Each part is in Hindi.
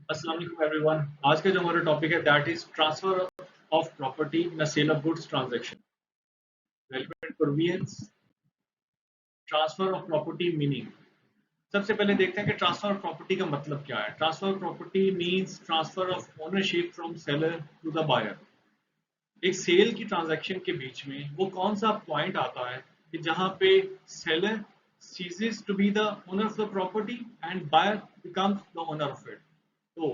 अस्सलाम वालेकुम एवरीवन। आज का जो हमारा टॉपिक है that is transfer of property in a sale of goods transaction. Relevant provisions, transfer of property meaning. सबसे पहले देखते हैं कि ट्रांसफर ऑफ प्रॉपर्टी का मतलब क्या है। Transfer of property means transfer of ownership from seller to the buyer. एक सेल की ट्रांजैक्शन के बीच में वो कौन सा पॉइंट आता है कि जहां पे seller ceases to be the owner of the property and buyer becomes the owner of it. So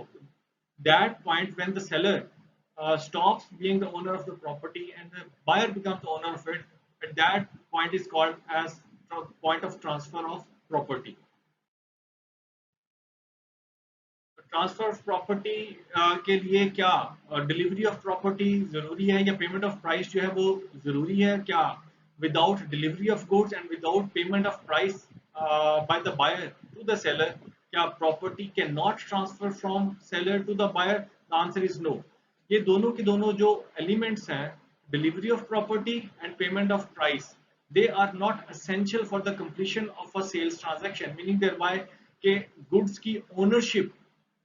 that point when the seller stops being the owner of the property and the buyer becomes the owner of it, at that point is called as point of transfer of property. Transfer of property के लिए क्या डिलीवरी ऑफ प्रॉपर्टी जरूरी है या पेमेंट ऑफ प्राइस जो है वो जरूरी है क्या? Without delivery of goods and without payment of price by the buyer to the seller, क्या property can not transfer from seller to the buyer? The answer is no. ये दोनों के दोनों जो एलिमेंट्स हैं, delivery of property and payment of price, they are not essential for the completion of a sales transaction, meaning thereby के गुड्स की ओनरशिप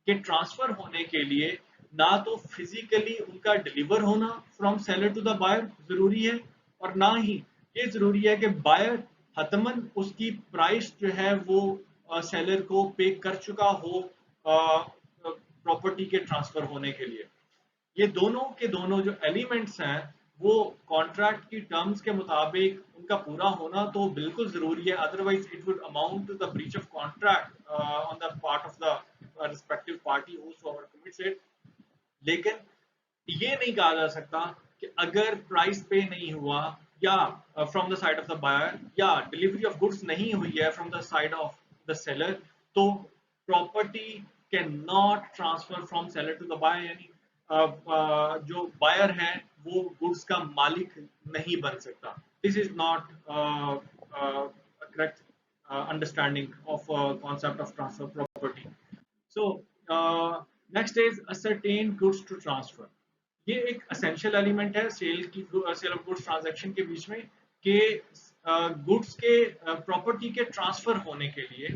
के ट्रांसफर होने के लिए ना तो फिजिकली उनका डिलीवर होना from seller to the buyer जरूरी है, और ना ही ये जरूरी है कि बायर हतमन उसकी प्राइस जो है वो सेलर को पे कर चुका हो प्रॉपर्टी के ट्रांसफर होने के लिए। ये दोनों के दोनों जो एलिमेंट्स हैं वो कॉन्ट्रैक्ट की टर्म्स के मुताबिक उनका पूरा होना तो बिल्कुल जरूरी है, otherwise it would amount to the breach of contract on the part of the respective party who commits it. लेकिन ये नहीं कहा जा सकता कि अगर प्राइस पे नहीं हुआ या from the side of the buyer या डिलीवरी ऑफ गुड्स नहीं हुई है from the side of the seller, तो property can not transfer from seller to the buyer, यानी जो बायर है वो गुड्स का मालिक नहीं बन सकता। This is not correct understanding of concept of transfer property. So next is ascertain goods to transfer. ये एक असेंशियल एलिमेंट है सेल ऑफ गुड्स ट्रांजैक्शन के बीच में कि गुड्स के प्रॉपर्टी के ट्रांसफर होने के लिए,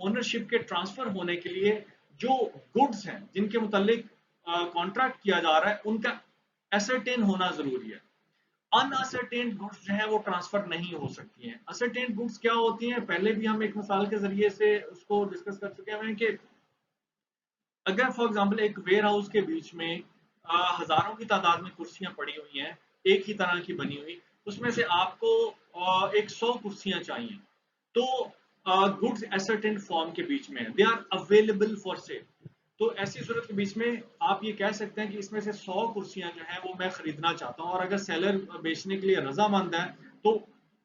ओनरशिप के ट्रांसफर होने के लिए जो गुड्स हैं जिनके मुतालिक कॉन्ट्रैक्ट किया जा रहा है उनका एसरटेन होना जरूरी है। अनअसरटेन्ड गुड्स जो है वो ट्रांसफर नहीं हो सकती हैं। असरटेन्ड गुड्स क्या होती हैं, पहले भी हम एक मिसाल के जरिए से उसको डिस्कस कर चुके हैं कि अगर फॉर एग्जांपल एक वेयर हाउस के बीच में हजारों की तादाद में कुर्सियां पड़ी हुई हैं एक ही तरह की बनी हुई, उसमें से आपको एक 100 कुर्सियां चाहिए, तो गुड्स एसर्टेन फॉर्म के बीच में they are available for sale. तो ऐसी सूरत के बीच में आप ये कह सकते हैं कि इसमें से 100 कुर्सियां जो है वो मैं खरीदना चाहता हूं, और अगर सेलर बेचने के लिए रजामंद है तो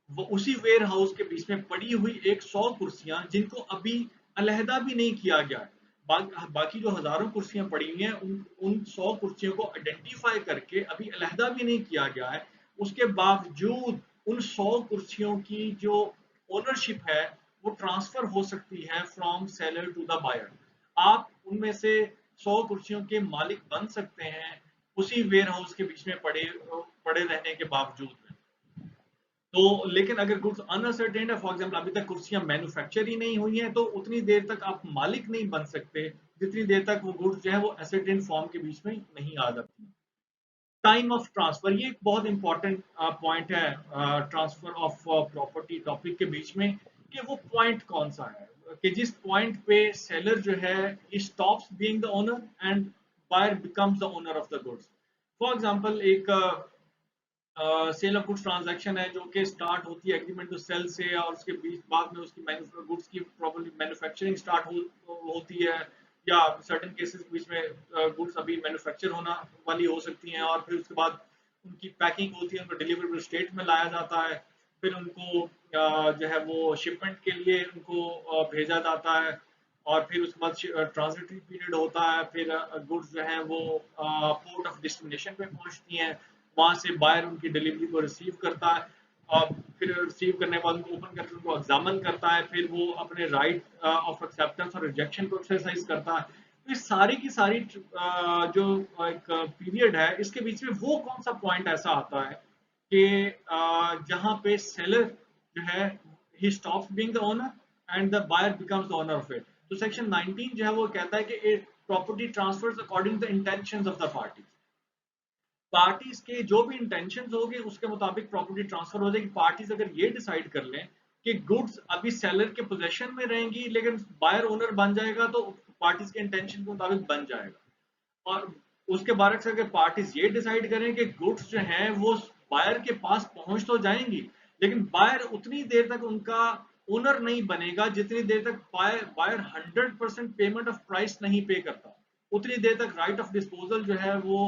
वो उसी वेयर हाउस के बीच में पड़ी हुई एक 100 कुर्सियां जिनको अभी अलहदा भी नहीं किया गया है, बाकी जो हजारों कुर्सियां पड़ी हुई हैं उन 100 कुर्सियों को आइडेंटिफाई करके अभी अलहदा भी नहीं किया गया है, उसके बावजूद उन 100 कुर्सियों की जो ओनरशिप है वो ट्रांसफर हो सकती है from seller to the buyer. आप उनमें से 100 कुर्सियों के मालिक बन सकते हैं उसी वेयर हाउस के बीच में पड़े पड़े रहने के बावजूद में। तो लेकिन अगर गुड्स अनअसर्टेन है, फॉर एग्जांपल अभी तक कुर्सियां मैन्युफैक्चर ही नहीं हुई हैं, तो उतनी देर तक आप मालिक नहीं बन सकते जितनी देर तक वो गुड्स जो है वो असर्टेन फॉर्म के बीच में नहीं आ जाती। टाइम ऑफ ट्रांसफर, ये एक बहुत इंपॉर्टेंट पॉइंट है ट्रांसफर ऑफ प्रॉपर्टी टॉपिक के बीच में, कि वो पॉइंट कौन सा है कि जिस पॉइंट पे सेलर जो है stops being the owner and buyer becomes the owner of the goods. For example एक सेल ऑफ गुड्स ट्रांजैक्शन है जो कि स्टार्ट होती है एग्रीमेंट टू सेल से, और उसके बीच बाद में उसकी गुड्स की प्रॉपर्ली मैन्युफैक्चरिंग स्टार्ट होती है, या सर्टेन केसेस बीच में गुड्स अभी मैन्युफैक्चर होना वाली हो सकती हैं, और फिर उसके बाद उनकी पैकिंग होती है, उनको डिलीवरेबल स्टेट में लाया जाता है, फिर उनको जो है वो शिपमेंट के लिए उनको भेजा जाता है, और फिर उसके बाद ट्रांजिटरी पीरियड होता है, फिर गुड्स जो है वो पोर्ट ऑफ डेस्टिनेशन पे पहुंचती हैं, वहां से बायर उनकी डिलीवरी को रिसीव करता है, और फिर रिसीव करने के बाद उनको ओपन करके उनको एग्जामिन करता है, फिर वो अपने राइट ऑफ एक्सेप्टेंस और रिजेक्शन को एक्सरसाइज करता है। तो ये सारी की सारी जो एक पीरियड है इसके बीच में वो कौन सा पॉइंट ऐसा आता है कि जहां पे सेलर जो है ही stops being the owner and the buyer becomes the owner of it. तो सेक्शन 19 जो है वो कहता है कि property transfers according to the intentions of the parties. Parties के जो भी इंटेंशंस होंगे उसके मुताबिक प्रॉपर्टी ट्रांसफर हो जाएगी। पार्टीज अगर ये डिसाइड कर लें कि गुड्स अभी सेलर के पोजेशन में रहेंगी लेकिन बायर ओनर बन जाएगा तो पार्टीज के इंटेंशन के मुताबिक बन जाएगा। और उसके बाद से अगर पार्टीज ये डिसाइड करें कि गुड्स जो हैं वो बायर के पास पहुंच तो जाएंगी लेकिन बायर उतनी देर तक उनका ओनर नहीं बनेगा जितनी देर तक बायर 100% पेमेंट ऑफ प्राइस नहीं पे करता, उतनी देर तक राइट ऑफ डिस्पोजल जो है वो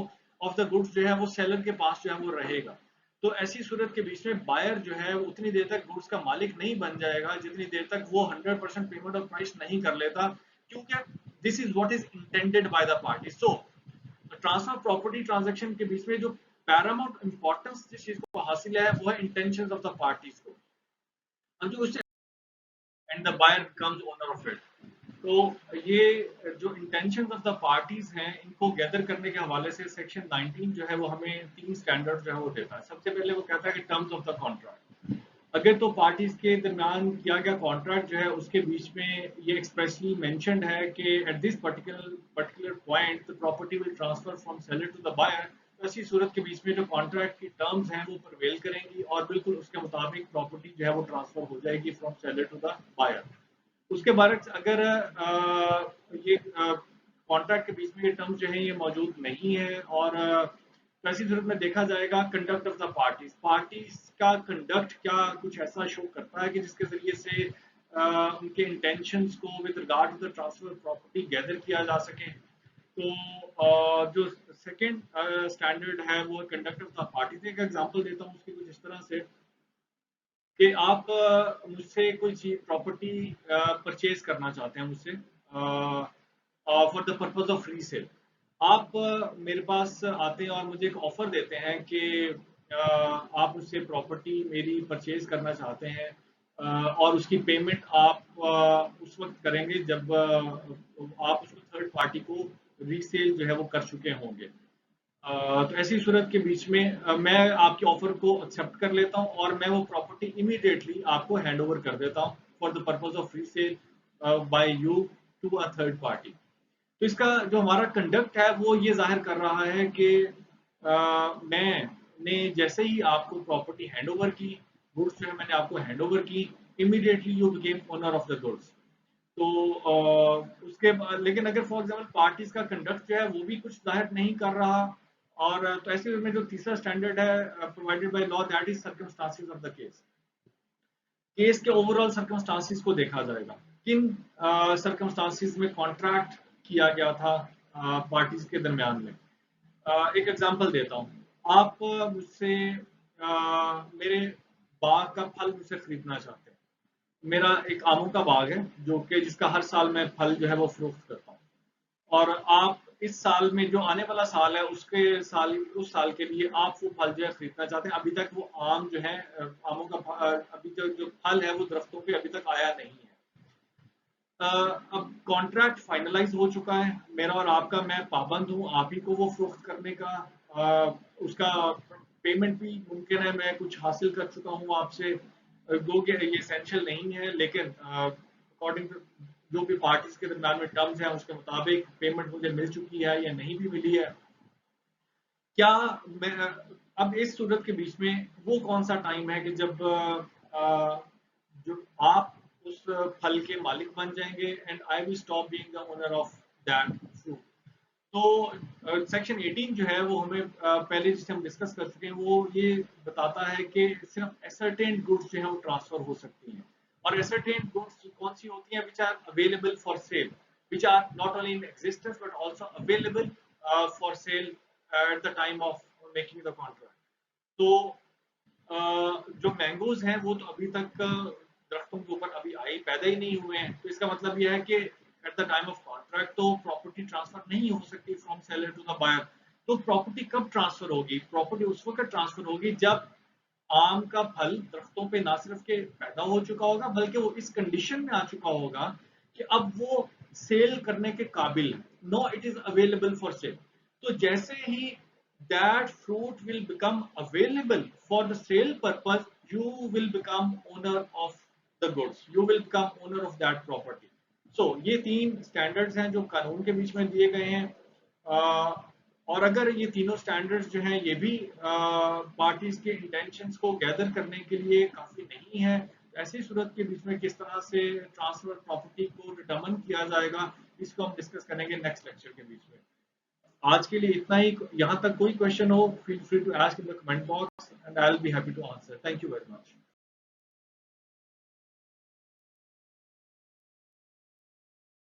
ऑफ द गुड्स जो है वो सेलर के पास जो है वो रहेगा। तो ऐसी सूरत के बीच में बायर जो है उतनी देर तक गुड्स का मालिक नहीं बन जाएगा जितनी देर तक वो 100% पेमेंट ऑफ प्राइस नहीं कर लेता, क्योंकि this is what is intended by the party. So transfer property transaction के बीच में जो पैरामाउंट इंपॉर्टेंस जिस चीज को हासिल है वो है इंटेंशंस ऑफ द पार्टीज को, और जो उससे and the buyer becomes owner of it. तो ये जो इंटेंशंस ऑफ द पार्टीज हैं इनको गैदर करने के हवाले से सेक्शन 19 जो है वो हमें 3 स्टैंडर्ड जो है वो देता है। सबसे पहले वो कहता है कि टर्म्स ऑफ द कॉन्ट्रैक्ट, अगर तो पार्टीज के दरमियान किया गया कॉन्ट्रैक्ट जो है उसके बीच में ये एक्सप्रेसली मेंशन्ड है कि at this particular point the property will transfer from seller to the buyer, तो ऐसी सूरत के बीच में जो कॉन्ट्रैक्ट की टर्म्स हैं वो प्रिवेल करेंगी और बिल्कुल उसके मुताबिक प्रॉपर्टी जो है वो ट्रांसफर हो जाएगी from seller to the buyer. उसके बाद अगर ये कॉन्ट्रैक्ट के बीच में ये टर्म्स जो है ये मौजूद नहीं है और ऐसी सूरत में देखा जाएगा conduct of the parties, parties का कंडक्ट क्या कुछ ऐसा शो करता है कि जिसके जरिए से उनके इंटेंशंस को with regard to the transfer property gather किया जा सके। तो जो सेकंड स्टैंडर्ड है वो कंडक्ट ऑफ द पार्टीज। एक एग्जांपल देता हूँ उसकी कुछ इस तरह से कि आप मुझसे कोई चीज प्रॉपर्टी परचेज करना चाहते हैं मुझसे for the purpose of free sale. आप मेरे पास आते हैं और मुझे एक ऑफर देते हैं कि आप मुझसे प्रॉपर्टी मेरी परचेज करना चाहते हैं और उसकी पेमेंट आप उस वक्त करेंगे जब आप उसको थर्ड पार्टी को रीसेल जो है वो कर चुके होंगे। तो ऐसी सूरत के बीच में मैं आपके ऑफर को एक्सेप्ट कर लेता हूं और मैं वो प्रॉपर्टी इमीडिएटली आपको हैंड ओवर कर देता हूं for the purpose of free sale by you to a third party. तो इसका जो हमारा कंडक्ट है वो ये जाहिर कर रहा है कि मैंने जैसे ही आपको प्रॉपर्टी हैंड ओवर की, गुड्स जो है मैंने आपको हैंड ओवर की, immediately you became owner of the goods. तो उसके बाद लेकिन अगर फॉर एग्जांपल पार्टीज का कंडक्ट जो है वो भी कुछ जाहिर नहीं कर रहा और तो ऐसे में जो तीसरा स्टैंडर्ड है provided by law that is circumstances of the case, case के ओवरऑल सर्कमस्टांसेस को देखा जाएगा किन सर्कमस्टांसेस में कॉन्ट्रैक्ट किया गया था पार्टीज के दरमियान में। एक एग्जांपल देता हूं, आप मुझसे मेरे बाग का फल मुझसे खरीदना चाहते हैं। मेरा एक आमों का बाग है जो कि जिसका हर साल मैं फल जो है वो फरोख्त करता हूँ और आप इस साल में जो आने वाला साल है उसके साल उस साल के लिए आप वो फल जो है खरीदना चाहते हैं। अभी तक वो आम जो है आमों का अभी तक जो फल है वो दरख्तों पे अभी तक आया नहीं है। अब कॉन्ट्रैक्ट फाइनलाइज हो चुका है मेरा और आपका, मैं पाबंद हूँ आप ही को वो फरोख्त करने का। उसका पेमेंट भी मुमकिन है मैं कुछ हासिल कर चुका हूँ आपसे, दो के ये एसेंशियल नहीं है लेकिन अकॉर्डिंग टू जो भी पार्टीज के दरमियान में टर्म्स हैं उसके मुताबिक पेमेंट मुझे मिल चुकी है या नहीं भी मिली है। क्या मैं अब इस सूरत के बीच में वो कौन सा टाइम है कि जब जो आप उस फल के मालिक बन जाएंगे and I will stop being the owner of that fruit. तो सेक्शन 18 जो है वो हमें पहले जिसे हम डिस्कस कर चुके हैं वो ये बताता है कि सिर्फ एसर्टेन गुड्स जो है वो ट्रांसफर हो सकती हैं और एसर्टेन गुड्स कौन सी होती हैं, which are available for sale, which are not only in existence but also available for sale at the time of making the contract. तो जो मैंगोज हैं वो तो अभी तक दरख्तों के ऊपर अभी आए पैदा ही नहीं हुए हैं, तो इसका मतलब यह है कि at the time of contract तो प्रॉपर्टी ट्रांसफर नहीं हो सकती from seller to the buyer. तो प्रॉपर्टी कब ट्रांसफर होगी, प्रॉपर्टी उस वक्त ट्रांसफर होगी जब आम का फल दरख्तों पे ना सिर्फ के पैदा हो चुका होगा बल्कि वो इस कंडीशन में आ चुका होगा कि अब वो सेल करने के काबिल है, no it is available for sale. तो जैसे ही that fruit will become available for the sale purpose, you will become owner of the goods, you will become owner of that property. ये 3 स्टैंडर्ड्स हैं जो कानून के बीच में दिए गए हैं। और अगर ये तीनों स्टैंडर्ड्स जो हैं ये भी पार्टीज के इंटेंशंस को गैदर करने के लिए काफी नहीं है, ऐसी सूरत के बीच में किस तरह से ट्रांसफर प्रॉपर्टी को डिटरमिन किया जाएगा, इसको हम डिस्कस करेंगे नेक्स्ट लेक्चर के बीच में। आज के लिए इतना ही। यहाँ तक कोई क्वेश्चन हो, feel free to ask in the comment box and I will be happy to answer. Thank you very much.